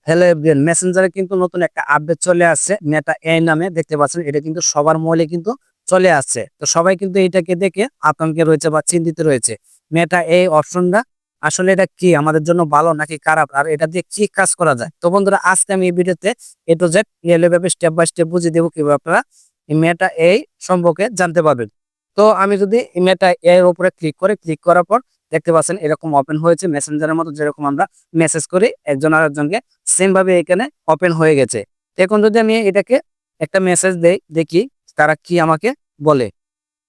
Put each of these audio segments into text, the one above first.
Hello everyone, মেসেঞ্জারে কিন্তু নতুন একটা আপডেট চলে আসছে মেটা এআই নামে। দেখতে পাচ্ছেন এটা কিন্তু সবার মোবাইলে কিন্তু চলে আসছে। তো সবাই কিন্তু এটাকে দেখে আতঙ্কে রয়েছে বা চিন্তিত রয়েছে। মেটা এই অপশনটা আসলে এটা কি আমাদের জন্য ভালো নাকি খারাপ, আর এটা দিয়ে কি কাজ করা যায়? তো বন্ধুরা, আজকে আমি এই ভিডিওতে এ টু জেড ভাবে স্টেপ বাই স্টেপ বুঝিয়ে দেবো কিভাবে আপনারা এই মেটা এই সম্পর্কে জানতে পারবেন। তো আমি যদি মেটা এআই এর উপরে ক্লিক করার পর দেখতে পাচ্ছেন এরকম ওপেন হয়েছে মেসেঞ্জারের মতো, যেরকম আমরা মেসেজ করি একজন আরেকজনকে, সেম ভাবে এখানে ওপেন হয়ে গেছে। তো এখন যদি আমি এটাকে একটা মেসেজ দেই, দেখি তারা কি আমাকে বলে।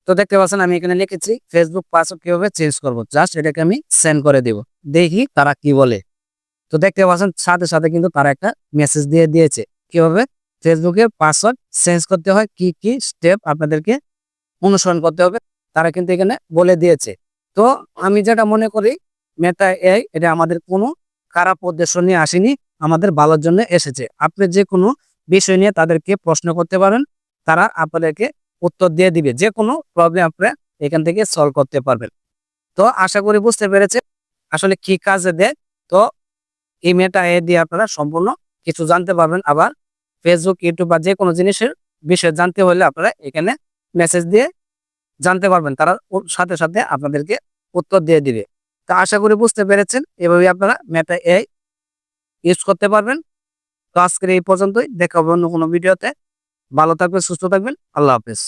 তো দেখতে পাচ্ছেন আমি এখানে লিখেছি ফেসবুক পাসওয়ার্ড কিভাবে চেঞ্জ করব, জাস্ট এটাকে আমি সেন্ড করে দেব, দেখি তারা কি বলে। তো দেখতে পাচ্ছেন সাথে সাথে কিন্তু তারা একটা মেসেজ দিয়ে দিয়েছে কিভাবে ফেসবুকের পাসওয়ার্ড চেঞ্জ করতে হয়, কি কি স্টেপ আপনাদেরকে অনুসরণ করতে হবে, তারা কিন্তু এখানে বলে দিয়েছে। তো আমি যেটা মনে করি, মেটা এআই এটা আমাদের কোনো খারাপ উদ্দেশ্য নিয়ে আসেনি, আমাদের ভালোর জন্য এসেছে। আপনি যে কোনো বিষয় নিয়ে তাদেরকে প্রশ্ন করতে পারেন, তারা আপনাদেরকে উত্তর দিয়ে দিবে, যে কোনো প্রবলেম আপনি এখান থেকে সলভ করতে পারবেন। তো আশা করি বুঝতে পেরেছে আসলে কি কাজে দেয়। তো এই মেটা এআই দিয়ে আপনারা সম্পূর্ণ কিছু জানতে পারবেন। আবার ফেসবুক, ইউটিউব বা যে কোনো জিনিসের বিষয়ে জানতে হলে আপনারা এখানে মেসেজ দিয়ে জানতে পারবেন, তারা ওর সাথে সাথে আপনাদেরকে উত্তর দিয়ে দিবে। তো আশা করি বুঝতে পেরেছেন, এভাবে আপনারা মেটা এআই ইউজ করতে পারবেন। তো আজকের এই পর্যন্তই, দেখা হবে অন্য কোনো ভিডিওতে। ভালো থাকবেন, সুস্থ থাকবেন, আল্লাহ হাফেজ।